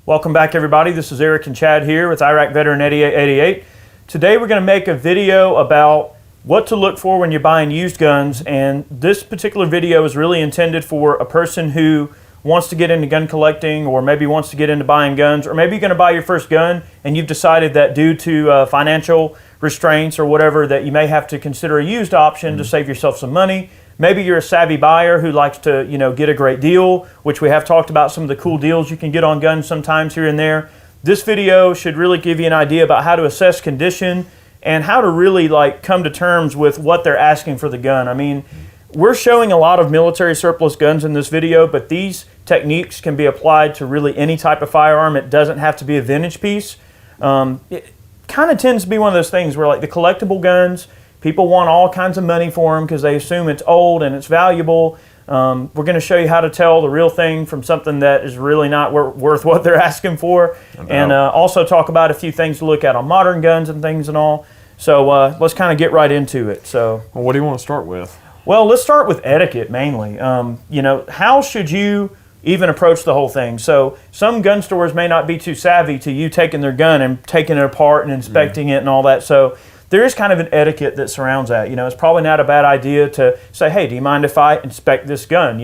Welcome back, everybody. This is Eric and Chad here with Iraq Veteran 8888. Today we're going to make a video about what to look for when you're buying used guns, and this particular video is really intended for a person who wants to get into gun collecting, or maybe wants to get into buying guns, or maybe you're going to buy your first gun and you've decided that due to financial restraints or whatever that you may have to consider a used option to save yourself some money. Maybe you're a savvy buyer who likes to, get a great deal, which we have talked about some of the cool deals you can get on guns sometimes here and there. This video should really give you an idea about how to assess condition and how to really come to terms with what they're asking for the gun. I mean, we're showing a lot of military surplus guns in this video, but these techniques can be applied to really any type of firearm. It doesn't have to be a vintage piece. It kind of tends to be one of those things where the collectible guns, people want all kinds of money for them because they assume it's old and it's valuable. We're going to show you how to tell the real thing from something that is really not worth what they're asking for. And also talk about a few things to look at on modern guns and things and all. So let's kind of get right into it. So, well, what do you want to start with? Well, let's start with etiquette mainly. How should you even approach the whole thing? So some gun stores may not be too savvy to you taking their gun and taking it apart and inspecting it and all that. So there is kind of an etiquette that surrounds that. It's probably not a bad idea to say, hey, do you mind if I inspect this gun?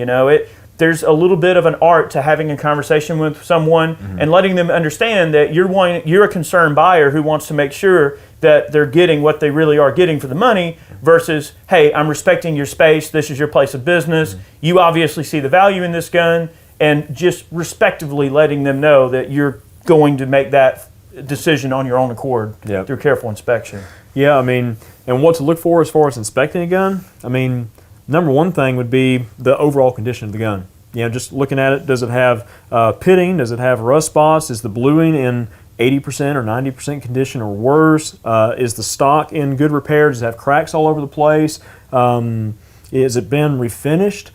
There's a little bit of an art to having a conversation with someone and letting them understand that you're a concerned buyer who wants to make sure that they're getting what they really are getting for the money versus, hey, I'm respecting your space. This is your place of business. You obviously see the value in this gun, and just respectively letting them know that you're going to make that decision on your own accord through careful inspection. Yeah, and what to look for as far as inspecting a gun? Number one thing would be the overall condition of the gun. Just looking at it, does it have pitting? Does it have rust spots? Is the bluing in 80% or 90% condition or worse? Is the stock in good repair? Does it have cracks all over the place? Has it been refinished?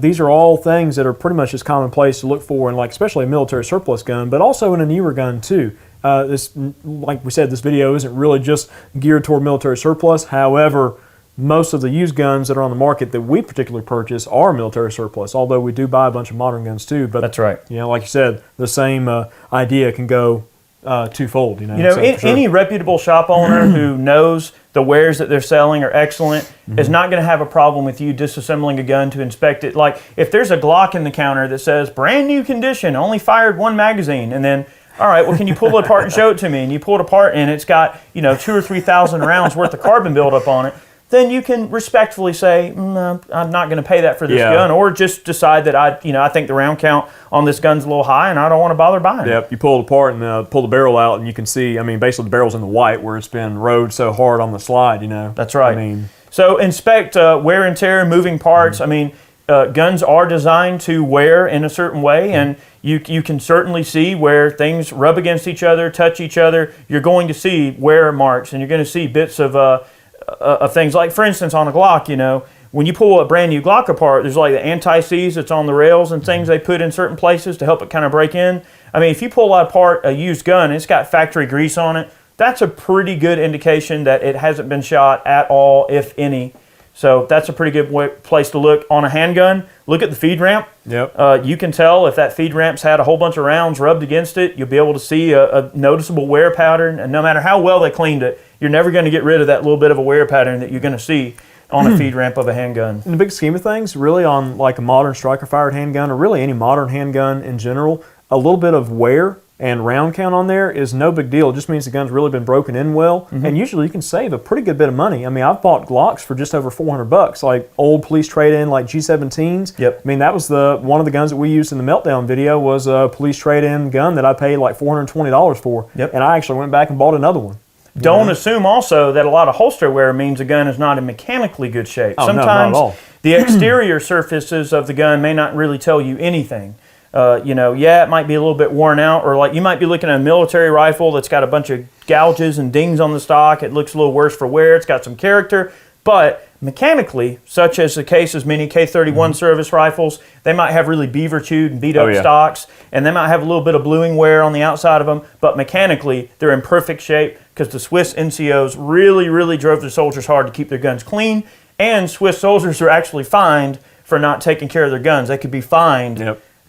These are all things that are pretty much just commonplace to look for in especially a military surplus gun, but also in a newer gun too. Like we said, this video isn't really just geared toward military surplus. However, most of the used guns that are on the market that we particularly purchase are military surplus, although we do buy a bunch of modern guns too. But that's right. Like you said, the same idea can go twofold. Any reputable shop owner who knows the wares that they're selling are excellent is not going to have a problem with you disassembling a gun to inspect it. Like if there's a Glock in the counter that says brand new condition, only fired one magazine, and then, all right, well, can you pull it apart and show it to me? And you pull it apart and it's got 2,000 or 3,000 rounds worth of carbon buildup on it. Then you can respectfully say, I'm not going to pay that for this gun, or just decide that I think the round count on this gun's a little high and I don't want to bother buying it. Yep, you pull it apart and pull the barrel out, and you can see, basically the barrel's in the white where it's been rode so hard on the slide, That's right. So inspect wear and tear, moving parts. Guns are designed to wear in a certain way, and you can certainly see where things rub against each other, touch each other. You're going to see wear marks, and you're going to see bits of things like, for instance, on a Glock, when you pull a brand new Glock apart, there's the anti-seize that's on the rails and things they put in certain places to help it kind of break in. If you pull apart a used gun and it's got factory grease on it, that's a pretty good indication that it hasn't been shot at all, if any. So that's a pretty good place to look. On a handgun, look at the feed ramp. Yep. You can tell if that feed ramp's had a whole bunch of rounds rubbed against it. You'll be able to see a noticeable wear pattern, and no matter how well they cleaned it, you're never going to get rid of that little bit of a wear pattern that you're going to see on a feed ramp of a handgun. In the big scheme of things, really on a modern striker-fired handgun, or really any modern handgun in general, a little bit of wear and round count on there is no big deal. It just means the gun's really been broken in well, and usually you can save a pretty good bit of money. I've bought Glocks for just over $400, like old police trade-in, like G17s. Yep. That was one of the guns that we used in the Meltdown video, was a police trade-in gun that I paid like $420 for. Yep. And I actually went back and bought another one. Don't assume also that a lot of holster wear means a gun is not in mechanically good shape. Oh, Sometimes no, not at all. The exterior surfaces of the gun may not really tell you anything. It might be a little bit worn out, or you might be looking at a military rifle that's got a bunch of gouges and dings on the stock. It looks a little worse for wear. It's got some character, but mechanically, such as the case as many K31 service rifles, they might have really beaver chewed and beat up stocks, and they might have a little bit of bluing wear on the outside of them, but mechanically they're in perfect shape because the Swiss NCOs really, really drove their soldiers hard to keep their guns clean, and Swiss soldiers are actually fined for not taking care of their guns. They could be fined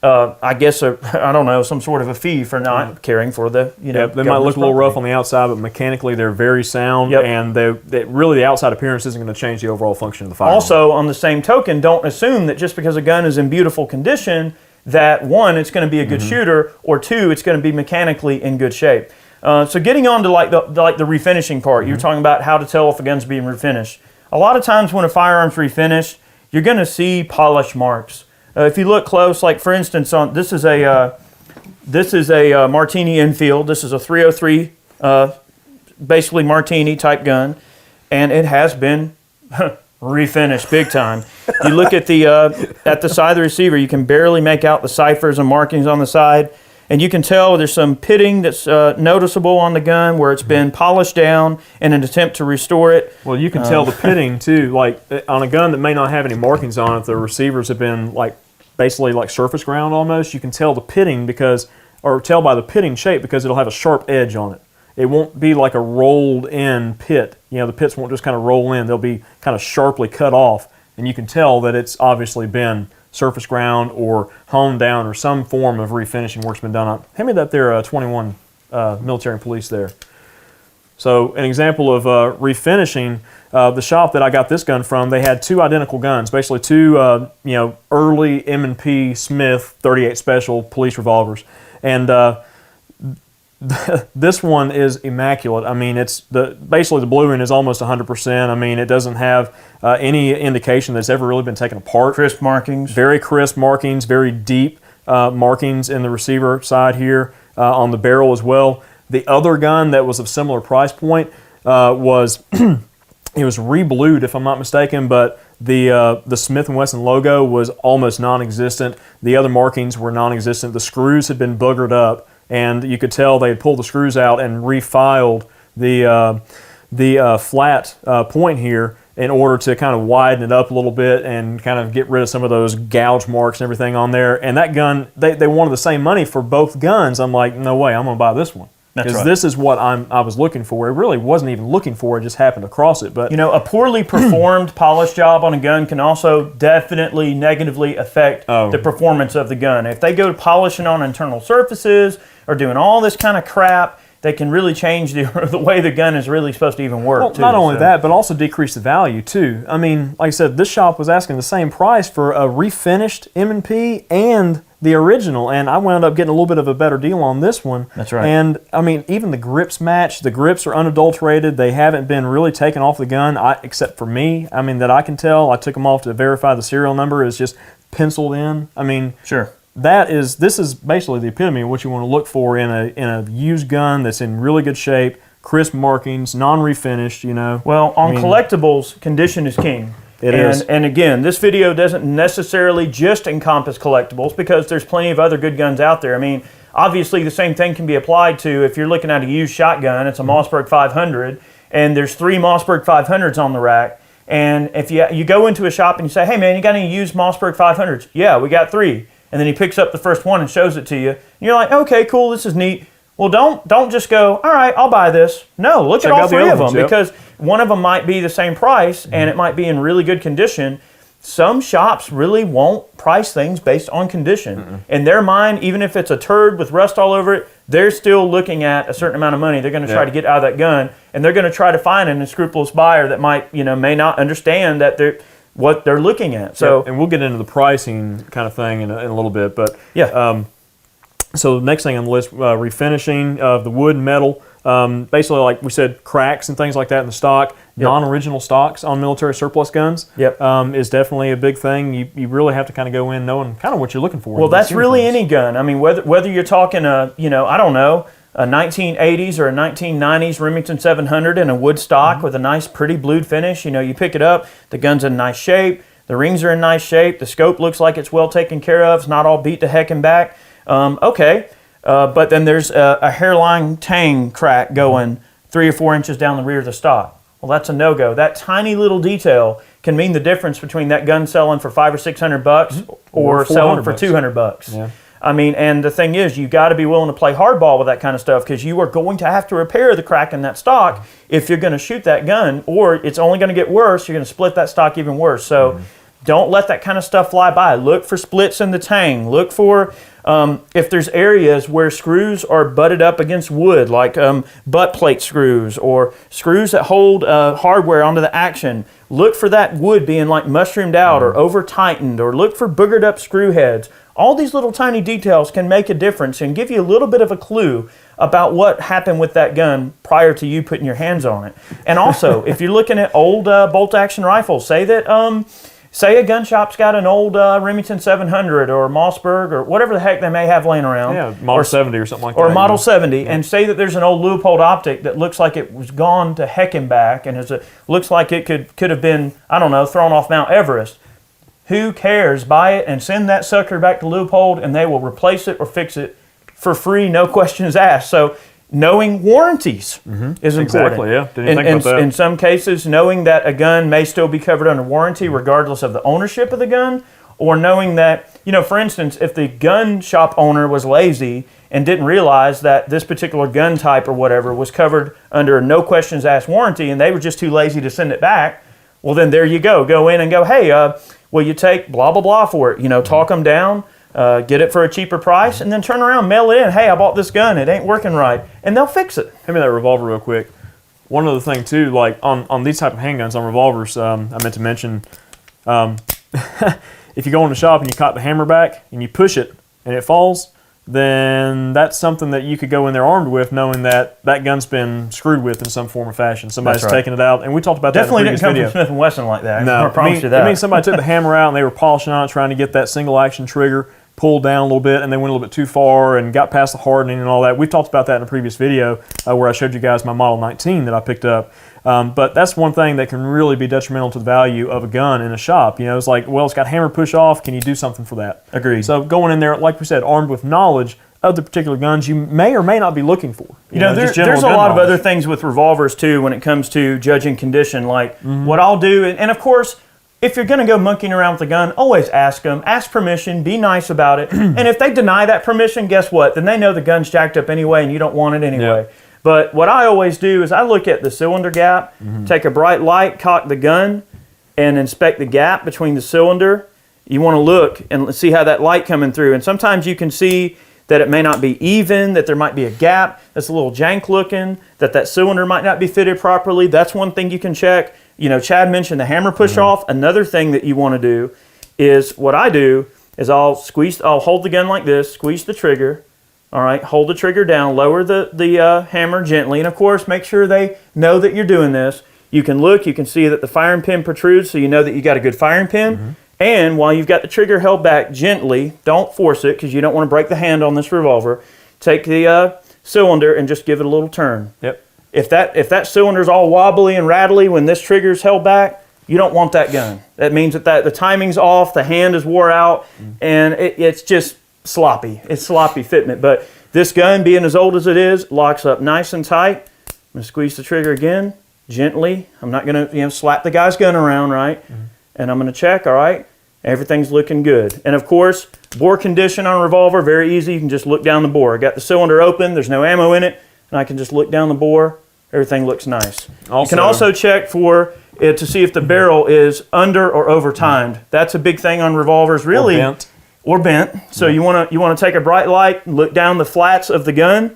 I guess I don't know, some sort of a fee for not caring for the They might look a little rough on the outside, but mechanically they're very sound, and really the outside appearance isn't going to change the overall function of the firearm. Also, on the same token, don't assume that just because a gun is in beautiful condition that one, it's going to be a good shooter, or two, it's going to be mechanically in good shape. So getting on to like the refinishing part, you're talking about how to tell if a gun's being refinished. A lot of times when a firearm's refinished, you're going to see polish marks. If you look close, like for instance, on this is a Martini Enfield. This is a 303, basically Martini type gun, and it has been refinished big time. You look at the side of the receiver, you can barely make out the ciphers and markings on the side, and you can tell there's some pitting that's noticeable on the gun where it's been polished down in an attempt to restore it. Well, you can tell the pitting too, like on a gun that may not have any markings on it, the receivers have been basically like surface ground almost. You can tell the pitting tell by the pitting shape because it'll have a sharp edge on it. It won't be like a rolled in pit. The pits won't just kind of roll in. They'll be kind of sharply cut off, and you can tell that it's obviously been surface ground or honed down or some form of refinishing work's been done on. Hand me that there 21 military and police there. So an example of refinishing, the shop that I got this gun from, they had two identical guns, basically two early M&P Smith 38 Special police revolvers, and this one is immaculate. I mean, basically the blue end is almost 100%. I mean, it doesn't have any indication that it's ever really been taken apart. Crisp markings. Very crisp markings, very deep markings in the receiver side here, on the barrel as well. The other gun that was of similar price point was, it was re-blued if I'm not mistaken, but the Smith & Wesson logo was almost non-existent. The other markings were non-existent. The screws had been boogered up, and you could tell they had pulled the screws out and refiled the flat point here in order to kind of widen it up a little bit and kind of get rid of some of those gouge marks and everything on there. And that gun, they wanted the same money for both guns. I'm like, no way, I'm going to buy this one. Because this is what I was looking for. It really wasn't even looking for, it just happened to cross it. But a poorly performed polish job on a gun can also definitely negatively affect the performance of the gun. If they go to polishing on internal surfaces or doing all this kind of crap, they can really change the way the gun is really supposed to even work. Well, not only that, but also decrease the value too. I mean, like I said, this shop was asking the same price for a refinished M&P and the original, and I wound up getting a little bit of a better deal on this one. That's right. And I mean, even the grips match. The grips are unadulterated. They haven't been really taken off the gun, except for me. I mean, that I can tell. I took them off to verify the serial number. It's just penciled in. I mean, sure. This is basically the epitome of what you want to look for in a used gun that's in really good shape, crisp markings, non-refinished. Well, on collectibles, condition is king. It is. And again, this video doesn't necessarily just encompass collectibles because there's plenty of other good guns out there. I mean, obviously the same thing can be applied to if you're looking at a used shotgun. It's a Mossberg 500, and there's 3 Mossberg 500s on the rack. And if you go into a shop and you say, hey man, you got any used Mossberg 500s? Yeah, we got 3. And then he picks up the first one and shows it to you. And you're like, okay, cool, this is neat. Well, don't just go, all right, I'll buy this. No, look at all 3 of them because one of them might be the same price and it might be in really good condition. Some shops really won't price things based on condition. In their mind, even if it's a turd with rust all over it, they're still looking at a certain amount of money they're going to try to get out of that gun, and they're going to try to find an unscrupulous buyer that may not understand that what they're looking at. So, and we'll get into the pricing kind of thing in a little bit, but so the next thing on the list, refinishing of the wood and metal. Basically, like we said, cracks and things like that in the stock. Non-original stocks on military surplus guns is definitely a big thing. You really have to kind of go in knowing kind of what you're looking for. Well, that's really any gun. I mean, whether you're talking I don't know, a 1980s or a 1990s Remington 700 in a wood stock with a nice, pretty blued finish. You pick it up, the gun's in nice shape, the rings are in nice shape, the scope looks like it's well taken care of, it's not all beat to heck and back. But then there's a hairline tang crack going 3 or 4 inches down the rear of the stock. Well, that's a no-go. That tiny little detail can mean the difference between that gun selling for $500 or $600 or selling for $200. Yeah. I mean, and the thing is, you got to be willing to play hardball with that kind of stuff because you are going to have to repair the crack in that stock if you're going to shoot that gun, or it's only going to get worse. You're going to split that stock even worse. So don't let that kind of stuff fly by. Look for splits in the tang. Look for if there's areas where screws are butted up against wood, like butt plate screws or screws that hold hardware onto the action. Look for that wood being like mushroomed out or over tightened, or look for boogered up screw heads. All these little tiny details can make a difference and give you a little bit of a clue about what happened with that gun prior to you putting your hands on it. And also, if you're looking at old bolt-action rifles, say that say a gun shop's got an old Remington 700 or Mossberg or whatever the heck they may have laying around. Yeah, Model 70 or something like that. Or a Model 70, and say that there's an old Leupold optic that looks like it was gone to heck and back, and looks like it could have been, I don't know, thrown off Mount Everest. Who cares? Buy it and send that sucker back to Leupold, and they will replace it or fix it for free, no questions asked. So knowing warranties is important. Exactly, yeah. Didn't think about that. In some cases, knowing that a gun may still be covered under warranty regardless of the ownership of the gun, or knowing that, for instance, if the gun shop owner was lazy and didn't realize that this particular gun type or whatever was covered under a no questions asked warranty and they were just too lazy to send it back, well then there you go. Go in and go, hey, will you take blah, blah, blah for it? Talk them down. Get it for a cheaper price, and then turn around, mail it in. Hey, I bought this gun. It ain't working right. And they'll fix it. Hand me that revolver real quick. One other thing, too, like on these type of handguns, on revolvers, I meant to mention, if you go in the shop and you cock the hammer back and you push it and it falls, then that's something that you could go in there armed with, knowing that that gun's been screwed with in some form or fashion. Somebody's taken it out, and we talked about Definitely that in a previous didn't come video. from Smith & Wesson like that. No, I promise you that. I mean, somebody took the hammer out and they were polishing on it, trying to get that single action trigger pulled down a little bit, and they went a little bit too far and got past the hardening and all that. We've talked about that in a previous video where I showed you guys my Model 19 that I picked up. But that's one thing that can really be detrimental to the value of a gun in a shop. It's like, well, it's got hammer push off. Can you do something for that? Agreed. So going in there, like we said, armed with knowledge of the particular guns you may or may not be looking for. There's a lot of other things with revolvers too when it comes to judging condition. Like what I'll do, and of course, if you're going to go monkeying around with a gun, always ask them, ask permission, be nice about it. And if they deny that permission, guess what? Then they know the gun's jacked up anyway and you don't want it anyway. Yeah. But what I always do is I look at the cylinder gap, take a bright light, cock the gun, and inspect the gap between the cylinder. You want to look and see how that light coming through. And sometimes you can see that it may not be even, that there might be a gap that's a little jank looking, that cylinder might not be fitted properly. That's one thing you can check. Chad mentioned the hammer push off. Another thing that you want to do is, what I do is I'll hold the gun like this, squeeze the trigger, all right, hold the trigger down, lower the hammer gently, and of course make sure they know that you're doing this. You can look, you can see that the firing pin protrudes, so you know that you got a good firing pin. And while you've got the trigger held back gently, don't force it because you don't want to break the hand on this revolver. Take the cylinder and just give it a little turn. Yep. If that cylinder's all wobbly and rattly when this trigger's held back, you don't want that gun. That means that the timing's off, the hand is wore out, and it's just sloppy. It's sloppy fitment. But this gun, being as old as it is, locks up nice and tight. I'm going to squeeze the trigger again, gently. I'm not going to slap the guy's gun around, right? And I'm going to check, all right, everything's looking good. And of course, bore condition on a revolver, very easy. You can just look down the bore. I got the cylinder open, there's no ammo in it, and I can just look down the bore. Everything looks nice. You can also check for it to see if the barrel is under or over timed. That's a big thing on revolvers, really. Or bent. So you want to take a bright light, look down the flats of the gun,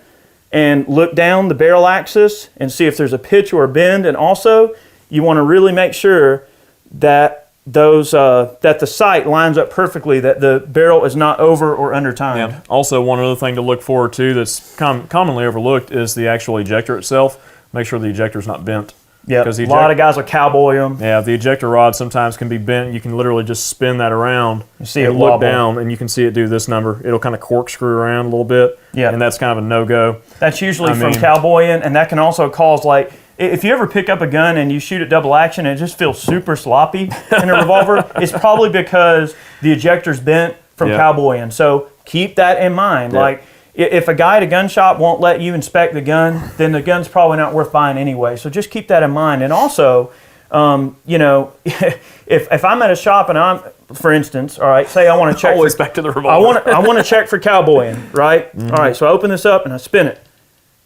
and look down the barrel axis and see if there's a pitch or a bend. And also, you want to really make sure that that the sight lines up perfectly, that the barrel is not over or under timed. Yeah. Also, one other thing to look for too that's commonly overlooked is the actual ejector itself. Make sure the ejector is not bent. Yeah, a lot of guys will cowboy them. Yeah, the ejector rod sometimes can be bent. You can literally just spin that around and look wobble down, and you can see it do this number. It'll kind of corkscrew around a little bit, and that's kind of a no-go. That's usually from cowboying, and that can also cause, like, if you ever pick up a gun and you shoot it double action and it just feels super sloppy in a revolver, it's probably because the ejector's bent from cowboying. So keep that in mind. Like, if a guy at a gun shop won't let you inspect the gun, then the gun's probably not worth buying anyway. So just keep that in mind. And also, if I'm at a shop and I'm, for instance, all right, say I want to check. Always back to the revolver. I want to check for cowboying, right? All right, so I open this up and I spin it.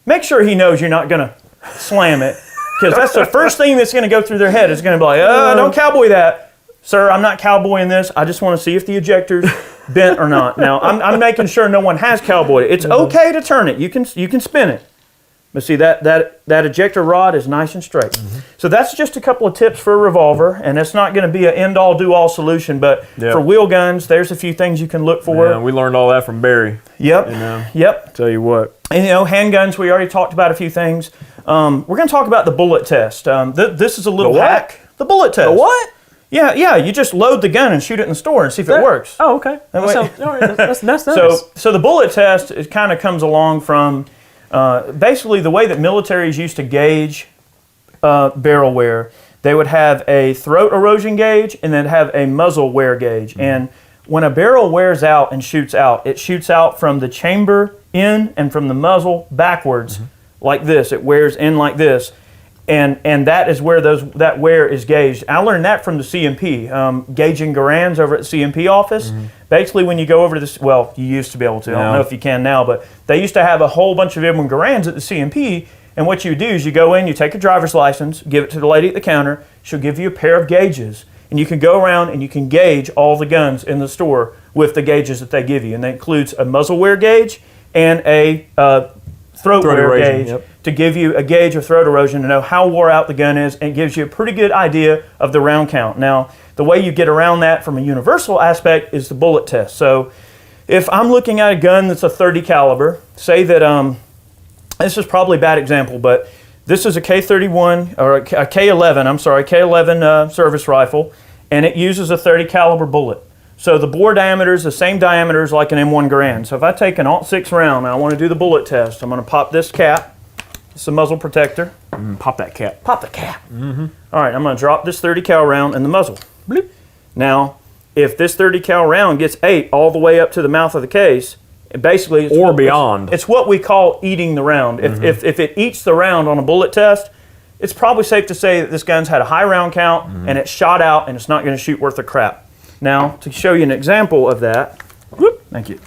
Make sure he knows you're not going to slam it, because that's the first thing that's going to go through their head is going to be like, don't cowboy that. sir, I'm not cowboying this. I just want to see if the ejector's bent or not. Now, I'm making sure no one has cowboyed it. It's okay to turn it. You can spin it. But see, that ejector rod is nice and straight. So that's just a couple of tips for a revolver, and it's not going to be an end-all, do-all solution, but for wheel guns, there's a few things you can look for. Yeah, we learned all that from Barry. Yep, yep. Tell you what. And, handguns, we already talked about a few things. We're going to talk about the bullet test. This is a little hack. The bullet test. The what? Yeah, you just load the gun and shoot it in the store and see if it works. Oh, okay. That's nice. So the bullet test, it kind of comes along from basically the way that militaries used to gauge barrel wear. They would have a throat erosion gauge and then have a muzzle wear gauge. And when a barrel wears out and shoots out, it shoots out from the chamber in and from the muzzle backwards like this. It wears in like this. And that is where that wear is gauged. I learned that from the CMP, gauging Garands over at the CMP office. Basically, when you go over to this, well, you used to be able to. I don't know if you can now, but they used to have a whole bunch of M1 Garands at the CMP. And what you do is you go in, you take a driver's license, give it to the lady at the counter. She'll give you a pair of gauges. And you can go around and you can gauge all the guns in the store with the gauges that they give you. And that includes a muzzle wear gauge and a throat wear gauge to give you a gauge of throat erosion to know how wore out the gun is, and it gives you a pretty good idea of the round count. Now, the way you get around that from a universal aspect is the bullet test. So if I'm looking at a gun that's a 30 caliber, say that, this is probably a bad example, but this is a K31, or a K11, I'm sorry, K11 service rifle, and it uses a 30 caliber bullet. So the bore diameter is the same diameter as like an M1 Garand. So if I take an Alt-6 round and I want to do the bullet test, I'm going to pop this cap. It's a muzzle protector. Pop that cap. Pop the cap. All right, I'm going to drop this 30 cal round in the muzzle. Bloop. Now, if this 30 cal round gets 8 all the way up to the mouth of the case, basically it's beyond. It's what we call eating the round. If it eats the round on a bullet test, it's probably safe to say that this gun's had a high round count and it's shot out and it's not going to shoot worth a crap. Now, to show you an example of that, thank you.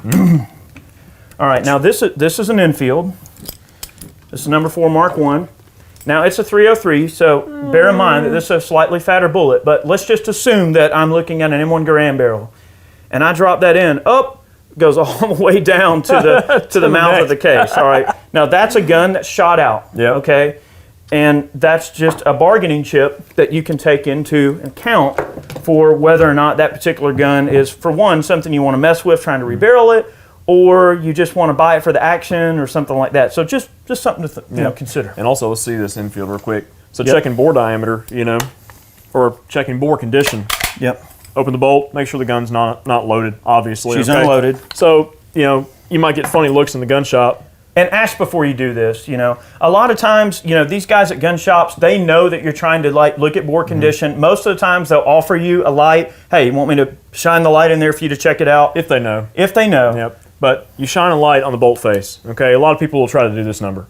All right, now this is an Enfield. This is number 4 Mark I. Now, it's a 303, so bear in mind that this is a slightly fatter bullet, but let's just assume that I'm looking at an M1 Garand barrel. And I drop that in, goes all the way down to the mouth of the case. All right, now that's a gun that's shot out, okay? And that's just a bargaining chip that you can take into account for whether or not that particular gun is, for one, something you want to mess with trying to rebarrel it, or you just want to buy it for the action or something like that. So just something to consider. And also, let's see this Enfield real quick. So checking bore diameter, or checking bore condition. Open the bolt, make sure the gun's not loaded, obviously. She's unloaded. So, you might get funny looks in the gun shop. And ask before you do this, A lot of times, these guys at gun shops, they know that you're trying to look at bore condition. Most of the times they'll offer you a light. Hey, you want me to shine the light in there for you to check it out? If they know. If they know. Yep. But you shine a light on the bolt face, okay? A lot of people will try to do this number.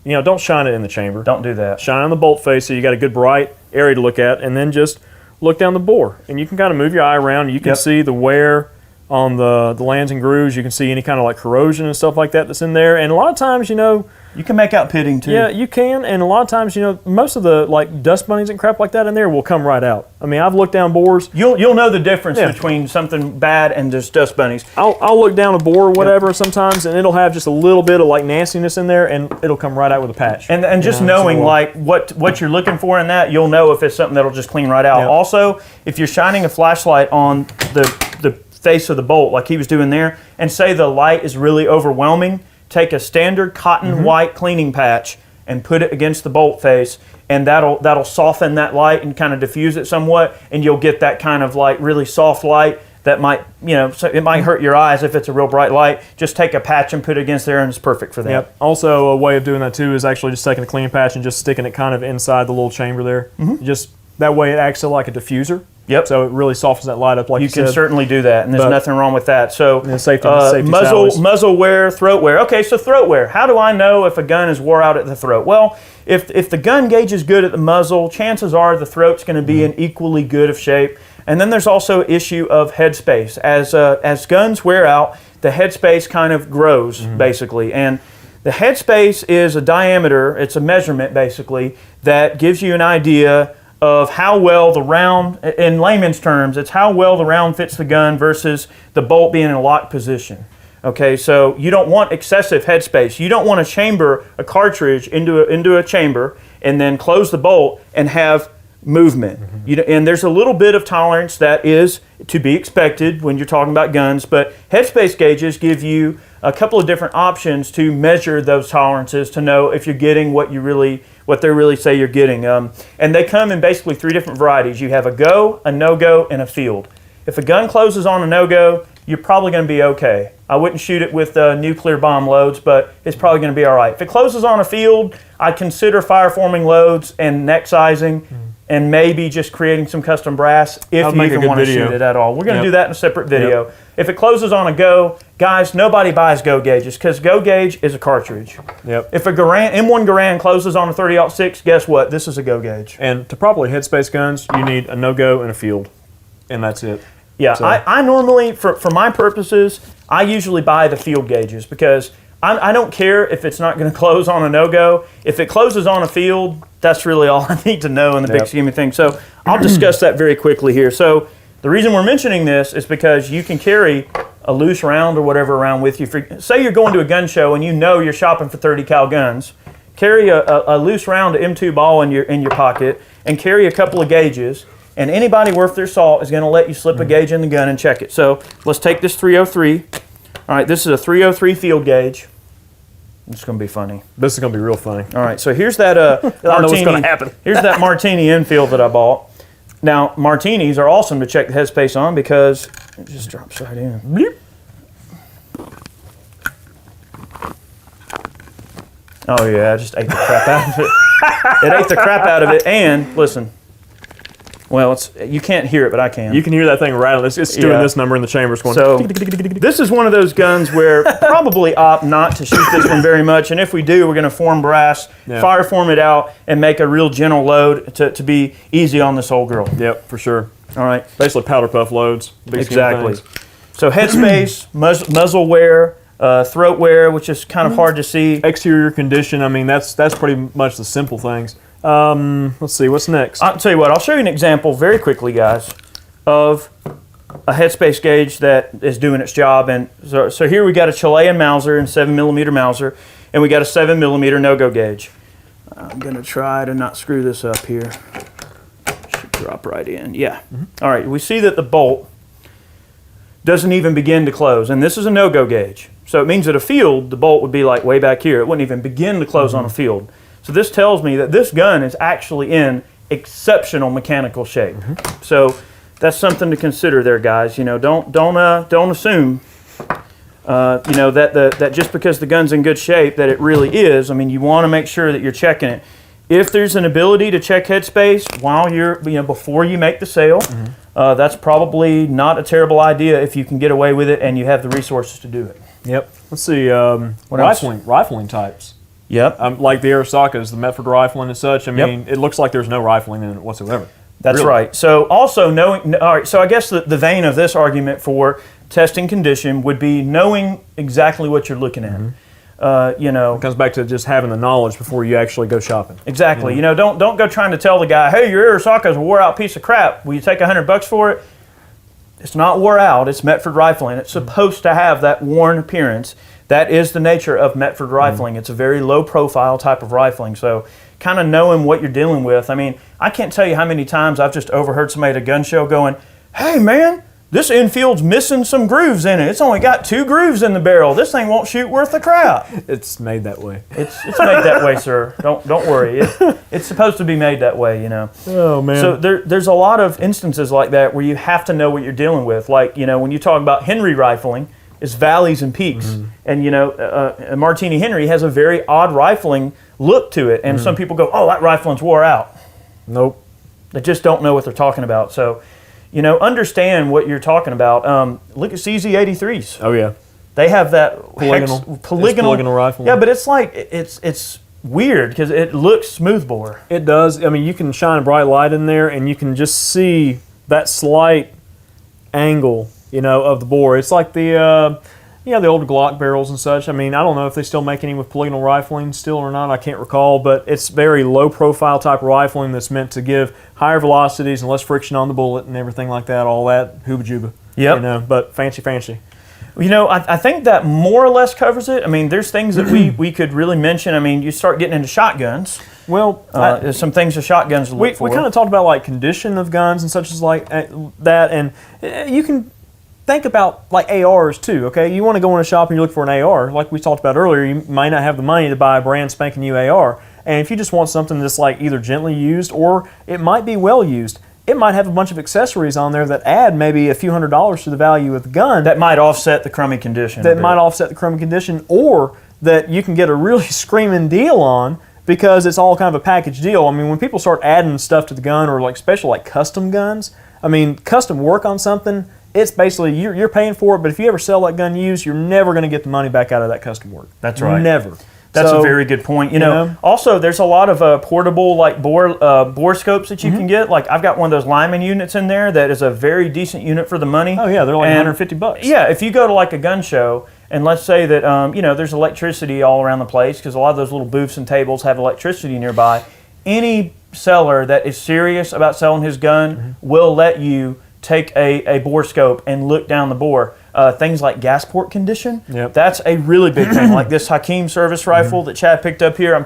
Don't shine it in the chamber. Don't do that. Shine on the bolt face so you got a good bright area to look at, and then just look down the bore. And you can kind of move your eye around. You can see the wear on the lands and grooves. You can see any kind of corrosion and stuff like that that's in there. And a lot of times, you can make out pitting too. Yeah, you can. And a lot of times, most of the dust bunnies and crap like that in there will come right out. I mean, I've looked down bores. You'll know the difference between something bad and just dust bunnies. I'll look down a bore or whatever sometimes, and it'll have just a little bit of nastiness in there, and it'll come right out with a patch. And just knowing what you're looking for in that, you'll know if it's something that'll just clean right out. Yep. Also, if you're shining a flashlight on the face of the bolt like he was doing there, and say the light is really overwhelming, take a standard cotton white cleaning patch and put it against the bolt face, and that'll soften that light and kind of diffuse it somewhat, and you'll get that kind of really soft light that might, so it might hurt your eyes if it's a real bright light. Just take a patch and put it against there, and it's perfect for that. Yep. Also, a way of doing that too is actually just taking a cleaning patch and just sticking it kind of inside the little chamber there. Just that way it acts like a diffuser. Yep. So it really softens that light up, like you said. You can certainly do that, and there's nothing wrong with that. So safety muzzle wear, throat wear. Okay, so throat wear. How do I know if a gun is wore out at the throat? Well, if the gun gauge is good at the muzzle, chances are the throat's going to be in equally good of shape. And then there's also an issue of headspace. As guns wear out, the headspace kind of grows, basically. And the headspace is a diameter, it's a measurement, basically, that gives you an idea of how well the round, in layman's terms, it's how well the round fits the gun versus the bolt being in a locked position. Okay, so you don't want excessive headspace. You don't want to chamber a cartridge into a chamber and then close the bolt and have movement. And there's a little bit of tolerance that is to be expected when you're talking about guns, but headspace gauges give you a couple of different options to measure those tolerances to know if you're getting what they really say you're getting. And they come in basically 3 different varieties. You have a go, a no-go, and a field. If a gun closes on a no-go, you're probably going to be okay. I wouldn't shoot it with nuclear bomb loads, but it's probably going to be all right. If it closes on a field, I'd consider fireforming loads and neck sizing and maybe just creating some custom brass if you even want to shoot it at all. We're going to do that in a separate video. If it closes on a go, guys, nobody buys go gauges because go gauge is a cartridge. If a Garand, M1 Garand closes on a 30-06, guess what? This is a go gauge. And to properly headspace guns, you need a no-go and a field, and that's it. Yeah, so. I normally, for my purposes, I usually buy the field gauges because I don't care if it's not going to close on a no-go. If it closes on a field, that's really all I need to know in the big scheme of things. So I'll discuss that very quickly here. So the reason we're mentioning this is because you can carry a loose round or whatever around with you. Say you're going to a gun show and you know you're shopping for 30 cal guns. Carry a loose round M2 ball in your pocket and carry a couple of gauges. And anybody worth their salt is going to let you slip a gauge in the gun and check it. So let's take this 303. All right, this is a 303 field gauge. It's going to be funny. This is going to be real funny. All right, so here's that I don't know what's going to happen. Here's that Martini infield that I bought. Now, Martinis are awesome to check the headspace on because it just drops right in. Bleep. Oh yeah, I just ate the crap out of it. It ate the crap out of it, and listen. Well, you can't hear it, but I can. You can hear that thing rattling. It's doing this number in the chambers going. So this is one of those guns where probably opt not to shoot this one very much, and if we do, we're going to form brass, fire form it out, and make a real gentle load to be easy on this old girl. Yep, for sure. All right. Basically powder puff loads. Exactly. So headspace, muzzle wear, throat wear, which is kind of hard to see. Exterior condition. I mean, that's pretty much the simple things. Let's see, what's next? I'll tell you what, I'll show you an example very quickly, guys, of a headspace gauge that is doing its job. And so here we got a Chilean Mauser and 7mm Mauser, and we got a 7mm no-go gauge. I'm going to try to not screw this up here. Should drop right in. Yeah. All right, we see that the bolt doesn't even begin to close, and this is a no-go gauge. So it means that a field, the bolt would be like way back here. It wouldn't even begin to close on a field. So this tells me that this gun is actually in exceptional mechanical shape. So that's something to consider there, guys. You know, don't assume you know that just because the gun's in good shape that it really is. I mean, you want to make sure that you're checking it. If there's an ability to check headspace while before you make the sale, that's probably not a terrible idea if you can get away with it and you have the resources to do it. Yep. Let's see. Rifling types. Yep. Like the Arisakas, the Medford rifling and such. I mean, it looks like there's no rifling in it whatsoever. That's right. So also knowing, all right, so I guess the vein of this argument for testing condition would be knowing exactly what you're looking at. You know, it comes back to just having the knowledge before you actually go shopping. Exactly. You know, don't go trying to tell the guy, hey, your Arisaka is a wore out piece of crap. Will you take $100 for it? It's not wore out. It's Medford rifling. It's supposed to have that worn appearance. That is the nature of Medford rifling. It's a very low profile type of rifling. So kind of knowing what you're dealing with. I mean, I can't tell you how many times I've just overheard somebody at a gun show going, hey man, this infield's missing some grooves in it. It's only got 2 grooves in the barrel. This thing won't shoot worth a crap. It's made that way. It's made that way, sir. Don't worry. It's supposed to be made that way, you know. Oh man. So there's a lot of instances like that where you have to know what you're dealing with. Like, you know, when you talk about Henry rifling, it's valleys and peaks. And you know, a Martini Henry has a very odd rifling look to it. And some people go, oh, that rifling's wore out. Nope. They just don't know what they're talking about. So, you know, understand what you're talking about. Look at CZ83s. Oh yeah. They have that polygonal rifle. Yeah, but it's like it's weird because it looks smoothbore. It does. I mean, you can shine a bright light in there, and you can just see that slight angle, you know, of the bore. It's like the the older Glock barrels and such. I mean, I don't know if they still make any with polygonal rifling still or not. I can't recall, but it's very low profile type rifling that's meant to give higher velocities and less friction on the bullet and everything like that. All that hooba juba. Yep. But fancy. I think that more or less covers it. I mean, there's things that we could really mention. I mean, you start getting into shotguns. Well, there's some things with shotguns to look for. We kind of talked about like condition of guns and such as like that, and you can think about like ARs too, okay? You want to go in a shop and you look for an AR. Like we talked about earlier, you might not have the money to buy a brand spanking new AR. And if you just want something that's like either gently used or it might be well used, it might have a bunch of accessories on there that add maybe a few $100s to the value of the gun. That might offset the crummy condition. Or that you can get a really screaming deal on because it's all kind of a package deal. I mean, when people start adding stuff to the gun or like special like custom guns, I mean, custom work on something, it's basically you're paying for it, but if you ever sell that gun used, you're never going to get the money back out of that custom work. That's right. Never. That's a very good point. You know, also there's a lot of portable like bore scopes that you can get. Like I've got one of those Lyman units in there that is a very decent unit for the money. Oh yeah, they're like $150. Yeah, if you go to like a gun show and let's say that there's electricity all around the place because a lot of those little booths and tables have electricity nearby. Any seller that is serious about selling his gun will let you take a bore scope and look down the bore. Things like gas port condition, that's a really big thing. Like this Hakim service rifle that Chad picked up here, I'm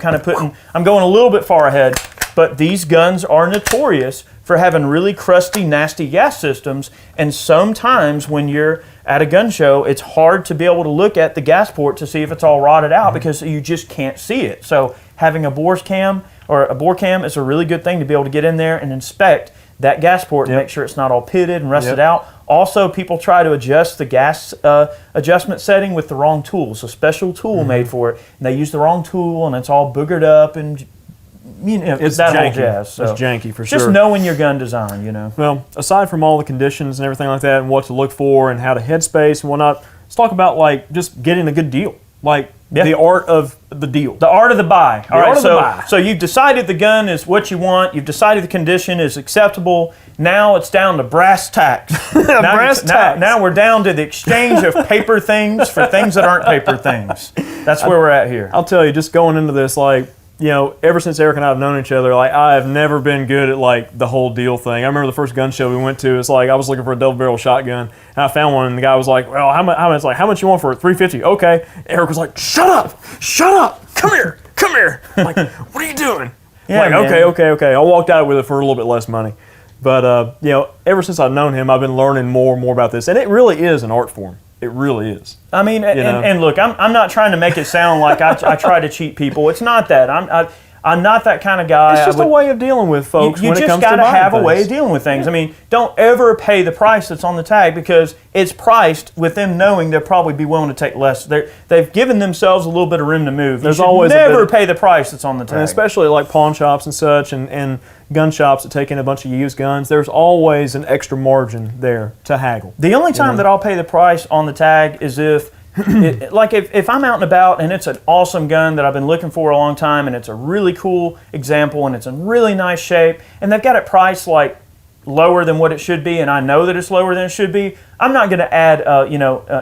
going a little bit far ahead, but these guns are notorious for having really crusty, nasty gas systems, and sometimes when you're at a gun show, it's hard to be able to look at the gas port to see if it's all rotted out because you just can't see it. So having a bore cam is a really good thing to be able to get in there and inspect that gas port and make sure it's not all pitted and rusted out. Also, people try to adjust the gas adjustment setting with the wrong tools. A special tool made for it, and they use the wrong tool, and it's all boogered up, and it's that janky. Whole jazz. So it's janky for sure. Just knowing your gun design, Well, aside from all the conditions and everything like that, and what to look for, and how to headspace and whatnot, let's talk about like just getting a good deal, like the art of the deal. The art of the buy. All right, so you've decided the gun is what you want. You've decided the condition is acceptable. Now it's down to brass tacks. Now we're down to the exchange of paper things for things that aren't paper things. That's where we're at here. I'll tell you, just going into this, like, ever since Eric and I have known each other, like, I have never been good at, like, the whole deal thing. I remember the first gun show we went to, it's like, I was looking for a double-barrel shotgun, and I found one, and the guy was like, well, how much you want for it? $350. Okay. Eric was like, shut up, come here. I'm like, what are you doing? Yeah, I'm like, okay. I walked out with it for a little bit less money. But, ever since I've known him, I've been learning more and more about this, and it really is an art form. It really is. I mean, and look, I'm not trying to make it sound like I try to cheat people. It's not that. I'm not that kind of guy. It's just a way of dealing with folks when it comes to buying things. You just got to have a way of dealing with things. I mean, don't ever pay the price that's on the tag because it's priced with them knowing they'll probably be willing to take less. They've given themselves a little bit of room to move. There's you should always never pay the price that's on the tag. And especially like pawn shops and such and gun shops that take in a bunch of used guns, there's always an extra margin there to haggle. The only time that I'll pay the price on the tag is if I'm out and about and it's an awesome gun that I've been looking for a long time and it's a really cool example and it's in really nice shape and they've got it priced like lower than what it should be and I know that it's lower than it should be, I'm not going to add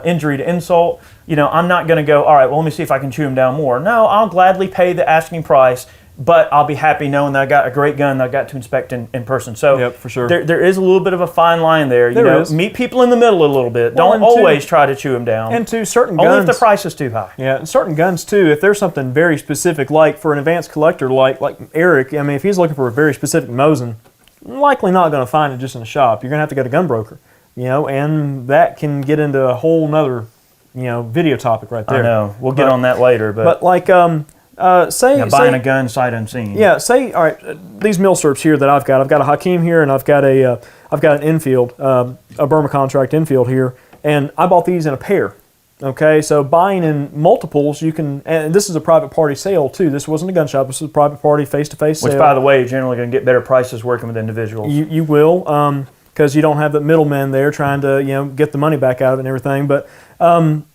injury to insult. I'm not going to go, all right, well, let me see if I can chew them down more. No, I'll gladly pay the asking price, but I'll be happy knowing that I got a great gun that I got to inspect in person. So for sure. There is a little bit of a fine line there. There is. Meet people in the middle a little bit. Don't always try to chew them down. And to certain guns. Only if the price is too high. Yeah, and certain guns too, if there's something very specific, like for an advanced collector like Eric, I mean, if he's looking for a very specific Mosin, likely not going to find it just in a shop. You're going to have to go to gun broker, and that can get into a whole nother, video topic right there. I know. We'll get on that later. But like, buying a gun sight unseen. Yeah, all right, these milsurps here that I've got a Hakim here, and I've got an Enfield, a Burma contract Enfield here, and I bought these in a pair. Okay, so buying in multiples, you can, and this is a private party sale too. This wasn't a gun shop. This was a private party face-to-face sale. Which, by the way, you're generally going to get better prices working with individuals. You will, because you don't have the middlemen there trying to get the money back out of it and everything. But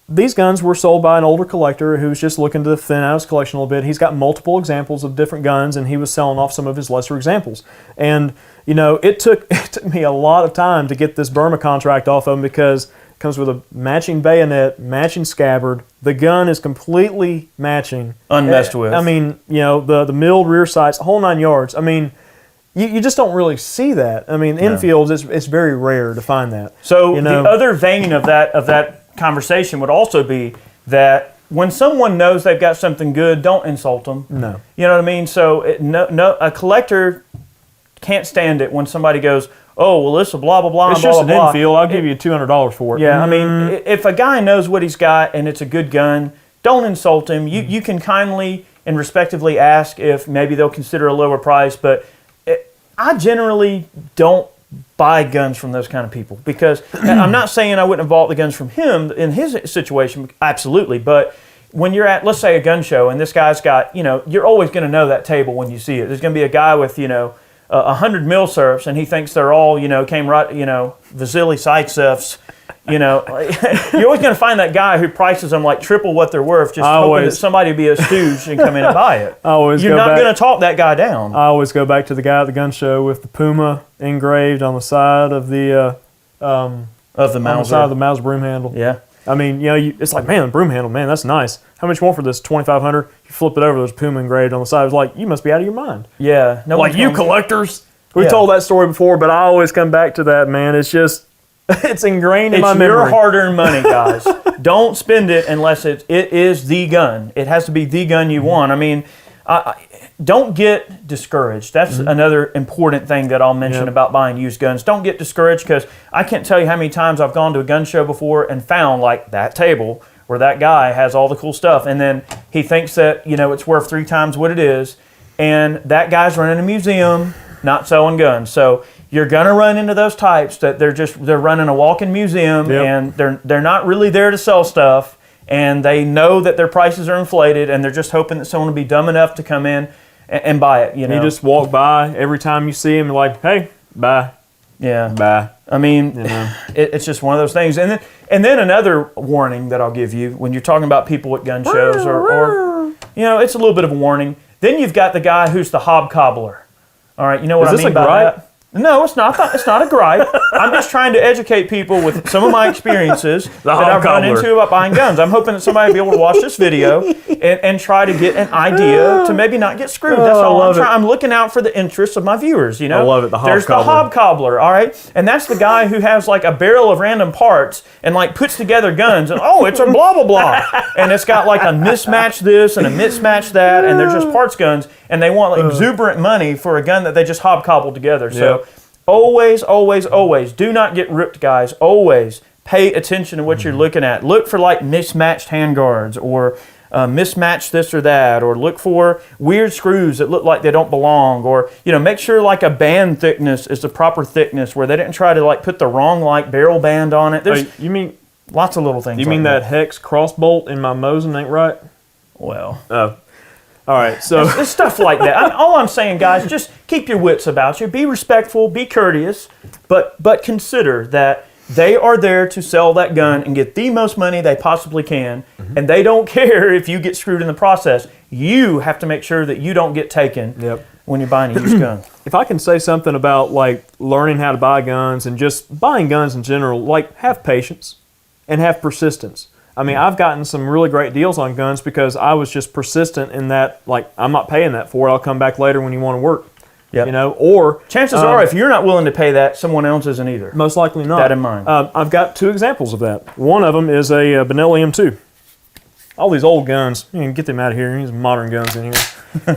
these guns were sold by an older collector who's just looking to thin out his collection a little bit. He's got multiple examples of different guns, and he was selling off some of his lesser examples. And it took me a lot of time to get this Burma contract off of him because comes with a matching bayonet, matching scabbard. The gun is completely matching, unmessed with. I mean, you know, the milled rear sights, the whole 9 yards. I mean, you just don't really see that. I mean, in fields, it's very rare to find that. So the other vein of that conversation would also be that when someone knows they've got something good, don't insult them. No. You know what I mean? So a collector can't stand it when somebody goes, oh, well, this is blah, blah, blah, It's blah, just blah, an blah. infield. I'll give you $200 for it. Yeah, I mean, if a guy knows what he's got and it's a good gun, don't insult him. You can kindly and respectively ask if maybe they'll consider a lower price, but I generally don't buy guns from those kind of people because I'm not saying I wouldn't have bought the guns from him in his situation, absolutely, but when you're at, let's say, a gun show and this guy's got, you're always going to know that table when you see it. There's going to be a guy with, 100 mil surfs and he thinks they're all, came right, Vasily Zaitsevs. You're always going to find that guy who prices them like triple what they're worth, just hoping that somebody will be a stooge and come in and buy it. You're not going to talk that guy down. I always go back to the guy at the gun show with the Puma engraved on the side of the Mauser broom handle. Yeah. I mean, it's like, man, the broom handle, man, that's nice. How much you want for this? $2,500. You flip it over, there's Puma engraved on the side. It's like, you must be out of your mind. Yeah. No, like you collectors. We've told that story before, but I always come back to that, man. It's just, it's ingrained in my memory. It's your hard-earned money, guys. Don't spend it unless it is the gun. It has to be the gun you want. I mean, don't get discouraged. That's another important thing that I'll mention about buying used guns. Don't get discouraged because I can't tell you how many times I've gone to a gun show before and found like that table where that guy has all the cool stuff and then he thinks that, it's worth 3 times what it is and that guy's running a museum, not selling guns. So you're going to run into those types that they're running a walk-in museum and they're not really there to sell stuff and they know that their prices are inflated and they're just hoping that someone will be dumb enough to come in and buy it. You just walk by every time you see him, like, hey, bye. Yeah. Bye. I mean, it's just one of those things. And then another warning that I'll give you when you're talking about people at gun shows or it's a little bit of a warning. Then you've got the guy who's the hobcobbler. All right, you know what I mean by that? No, it's not. It's not a gripe. I'm just trying to educate people with some of my experiences that I've run into about buying guns. I'm hoping that somebody will be able to watch this video and try to get an idea to maybe not get screwed. That's all I'm trying. I'm looking out for the interests of my viewers. I love it. There's the hobcobbler. All right, and that's the guy who has like a barrel of random parts and like puts together guns and it's a blah blah blah, and it's got like a mismatch this and a mismatch that, and they're just parts guns, and they want like exuberant money for a gun that they just hobcobbled together. So. Always, always, always, do not get ripped, guys. Always pay attention to what you're looking at. Look for like mismatched handguards or mismatched this or that, or look for weird screws that look like they don't belong, or make sure like a band thickness is the proper thickness where they didn't try to like put the wrong like barrel band on it. There's lots of little things. You mean that hex cross bolt in my Mosin ain't right? Well. All right, so it's stuff like that. All I'm saying, guys, just keep your wits about you. Be respectful, be courteous, but consider that they are there to sell that gun and get the most money they possibly can, and they don't care if you get screwed in the process. You have to make sure that you don't get taken when you're buying a used gun. If I can say something about like learning how to buy guns and just buying guns in general, like have patience and have persistence. I mean, I've gotten some really great deals on guns because I was just persistent in that, like, I'm not paying that for it. I'll come back later when you want to work. Yep. Or chances are, if you're not willing to pay that, someone else isn't either. Most likely not. That in mind. I've got 2 examples of that. One of them is a Benelli M2. All these old guns, you can get them out of here. These modern guns in here.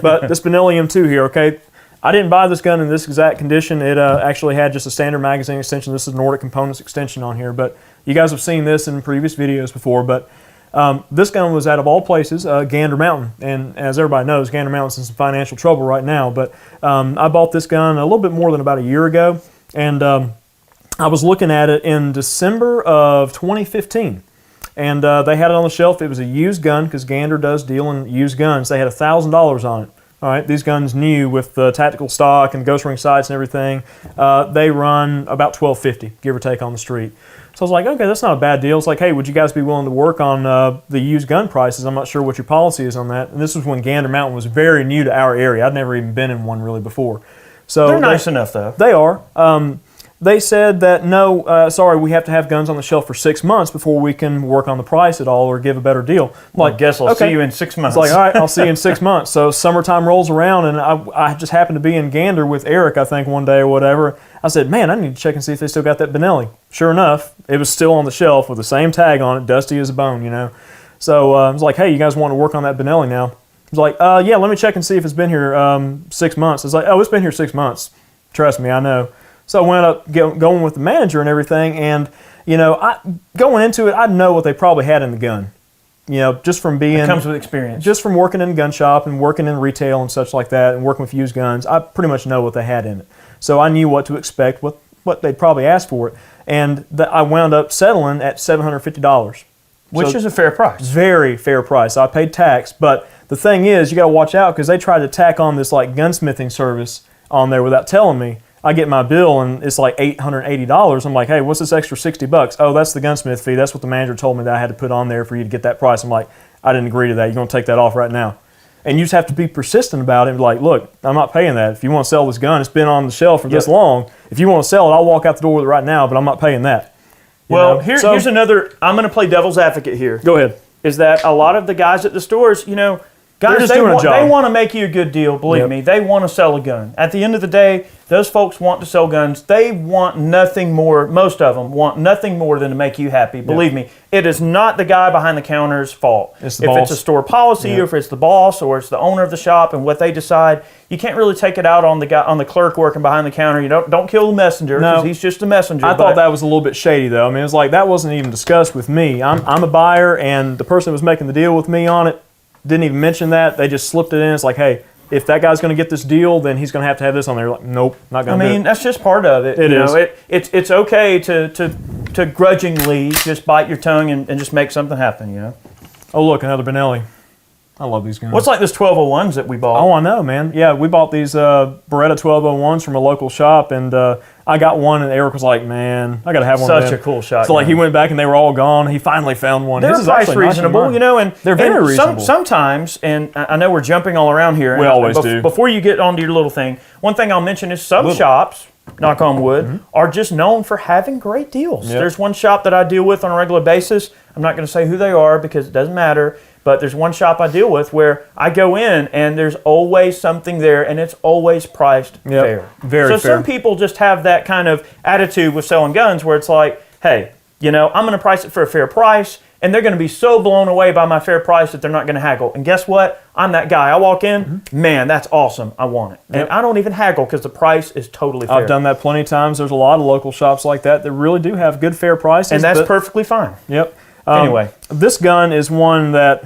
But this Benelli M2 here, okay, I didn't buy this gun in this exact condition. It actually had just a standard magazine extension. This is Nordic Components extension on here, but you guys have seen this in previous videos before, but this gun was out of all places, Gander Mountain. And as everybody knows, Gander Mountain's in some financial trouble right now, but I bought this gun a little bit more than about a year ago, and I was looking at it in December of 2015. And they had it on the shelf. It was a used gun because Gander does deal in used guns. They had $1,000 on it. All right, these guns new with the tactical stock and ghost ring sights and everything, they run about $1,250, give or take, on the street. So I was like, okay, that's not a bad deal. It's like, hey, would you guys be willing to work on the used gun prices? I'm not sure what your policy is on that. And this was when Gander Mountain was very new to our area. I'd never even been in one really before. So they're nice enough, though. They are. they said that no, sorry, we have to have guns on the shelf for 6 months before we can work on the price at all or give a better deal. I'm I guess I'll see you in 6 months. It's like, all right, I'll see you in 6 months. So summertime rolls around, and I just happened to be in Gander with Eric, I think, one day or whatever. I said, man, I need to check and see if they still got that Benelli. Sure enough, it was still on the shelf with the same tag on it, dusty as a bone, you know. So I was like, hey, you guys want to work on that Benelli now? He was like, yeah, let me check and see if it's been here 6 months. I was like, oh, it's been here 6 months. Trust me, I know. So I wound up going with the manager and everything, and, you know, going into it, I know what they probably had in the gun. You know, just from being... It comes with experience. Just from working in a gun shop and working in retail and such like that and working with used guns, I pretty much know what they had in it. So I knew what to expect, what they'd probably ask for it. And I wound up settling at $750. Which is a fair price. Very fair price. I paid tax, but the thing is, you got to watch out because they tried to tack on this like gunsmithing service on there without telling me. I get my bill and it's like $880. I'm like, hey, what's this extra $60? Oh, that's the gunsmith fee. That's what the manager told me that I had to put on there for you to get that price. I'm like, I didn't agree to that. You're going to take that off right now. And you just have to be persistent about it and be like, look, I'm not paying that. If you want to sell this gun, it's been on the shelf for this long. If you want to sell it, I'll walk out the door with it right now, but I'm not paying that. Well, here's another, I'm going to play devil's advocate here. Go ahead. Is that a lot of the guys at the stores, you know, guys, they want to make you a good deal, believe me. They want to sell a gun. At the end of the day, those folks want to sell guns. They want nothing more, most of them want nothing more than to make you happy. Believe me, it is not the guy behind the counter's fault. It's the if boss. It's a store policy or if it's the boss or it's the owner of the shop and what they decide, you can't really take it out on the guy, on the clerk working behind the counter. You don't kill the messenger because he's just a messenger. I thought that was a little bit shady though. I mean, it was like that wasn't even discussed with me. I'm a buyer and the person that was making the deal with me on it didn't even mention that. They just slipped it in. It's like, hey, if that guy's going to get this deal, then he's going to have this on there. Like, nope, not going to do it. I mean, that's just part of it. It is. It's okay to grudgingly just bite your tongue and just make something happen, you know? Oh, look, another Benelli. I love these guns. What's like this 1201s that we bought? Oh, I know, man. Yeah, we bought these Beretta 1201s from a local shop, and I got one, and Eric was like, man, I got to have one of them. Such a cool shot. So, like, he went back, and they were all gone. He finally found one. They're price reasonable, you know, and they're very reasonable. Sometimes, and I know we're jumping all around here. We always do. Before you get onto your little thing, one thing I'll mention is some shops, knock on wood, are just known for having great deals. Yep. There's one shop that I deal with on a regular basis. I'm not going to say who they are because it doesn't matter. But there's one shop I deal with where I go in and there's always something there and it's always priced fair. Very fair. So some people just have that kind of attitude with selling guns where it's like, hey, you know, I'm going to price it for a fair price and they're going to be so blown away by my fair price that they're not going to haggle. And guess what? I'm that guy. I walk in, man, that's awesome. I want it. And I don't even haggle because the price is totally fair. I've done that plenty of times. There's a lot of local shops like that that really do have good fair prices. And that's perfectly fine. Yep. Anyway, this gun is one that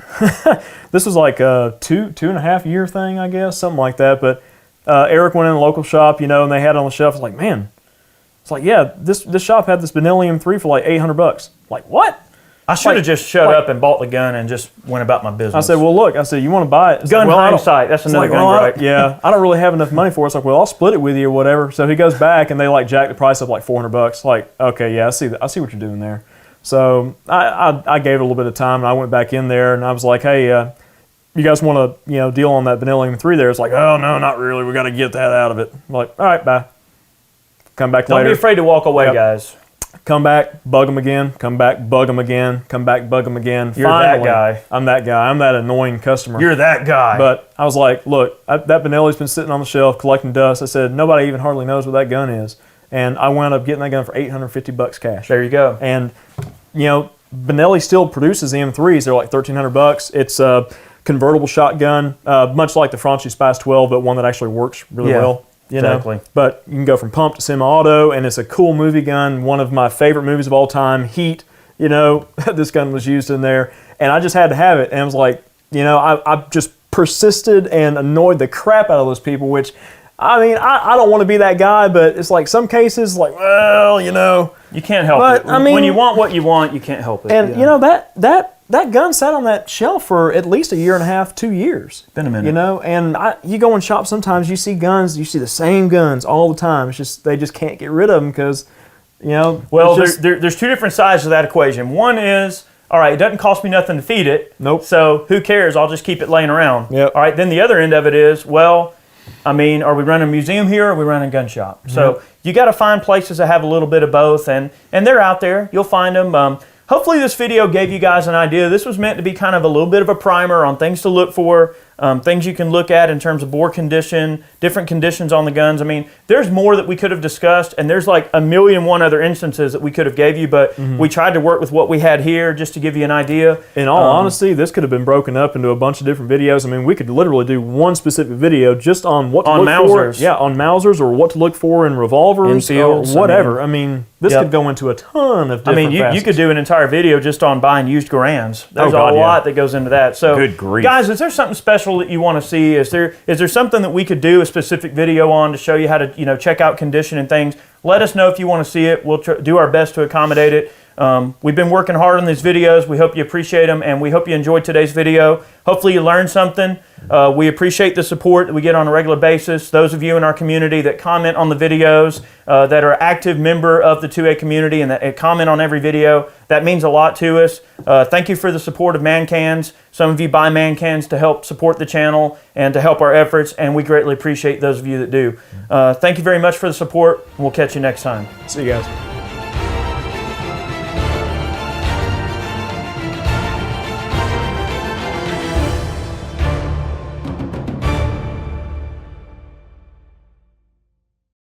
this was like a two and a half year thing, I guess, something like that. But Eric went in the local shop, you know, and they had it on the shelf. I was like, man, it's like, yeah, this shop had this Benelli M3 for like $800. Like, what? I should have just shut up and bought the gun and just went about my business. I said, well, look, I said, you want to buy it? Gun hindsight, that's another gun, right? Yeah, I don't really have enough money for it. It's like, well, I'll split it with you or whatever. So he goes back and they like jack the price up like $400. Like, okay, yeah, I see what you're doing there. So I gave it a little bit of time, and I went back in there, and I was like, hey, you guys want to deal on that Benelli M3 there? It's like, oh, no, not really. We got to get that out of it. I'm like, all right, bye. Come back later. Don't be afraid to walk away, guys. Come back, bug them again. Come back, bug them again. Come back, bug them again. You're that guy. I'm that guy. I'm that annoying customer. You're that guy. But I was like, look, that Benelli's been sitting on the shelf collecting dust. I said, nobody even hardly knows what that gun is. And I wound up getting that gun for $850 cash. There you go. And, you know, Benelli still produces the M3s. They're like $1,300. It's a convertible shotgun, much like the Franchi Spice 12, but one that actually works really well. Exactly. But you can go from pump to semi-auto, and it's a cool movie gun. One of my favorite movies of all time, Heat. You know, this gun was used in there, and I just had to have it. And I was like, you know, I just persisted and annoyed the crap out of those people, which, I mean, I don't want to be that guy, but it's like some cases, like, well, you know. You can't help it. I mean, when you want what you want, you can't help it. And, you know, that gun sat on that shelf for at least a year and a half, 2 years. Been a minute. You know, and you go in shops sometimes, you see guns, you see the same guns all the time. It's just, they just can't get rid of them because, you know. Well, there's two different sides of that equation. One is, all right, it doesn't cost me nothing to feed it. Nope. So who cares? I'll just keep it laying around. Yep. All right, then the other end of it is, well, I mean, are we running a museum here or are we running a gun shop? So you got to find places that have a little bit of both, and they're out there. You'll find them. Hopefully this video gave you guys an idea. This was meant to be kind of a little bit of a primer on things to look for, things you can look at in terms of bore condition, different conditions on the guns. I mean, there's more that we could have discussed, and there's like 1,000,001 other instances that we could have gave you, but we tried to work with what we had here just to give you an idea. In all honesty, this could have been broken up into a bunch of different videos. I mean, we could literally do one specific video just on what to look Mausers. for. Yeah, on Mausers, or what to look for in revolvers, Enfields, or whatever. I mean, this could go into a ton of different you could do an entire video just on buying used Garands. There's a lot that goes into that. So, good grief. Guys, is there something special that you want to see? Is there something that we could do a specific video on to show you how to check out condition and things? Let us know if you want to see it. We'll do our best to accommodate it. We've been working hard on these videos. We hope you appreciate them, and we hope you enjoyed today's video. Hopefully you learned something. We appreciate the support that we get on a regular basis. Those of you in our community that comment on the videos, that are active member of the 2A community and that comment on every video, that means a lot to us. Thank you for the support of Man Cans. Some of you buy Man Cans to help support the channel and to help our efforts, and we greatly appreciate those of you that do. Thank you very much for the support. We'll catch you next time. See you guys.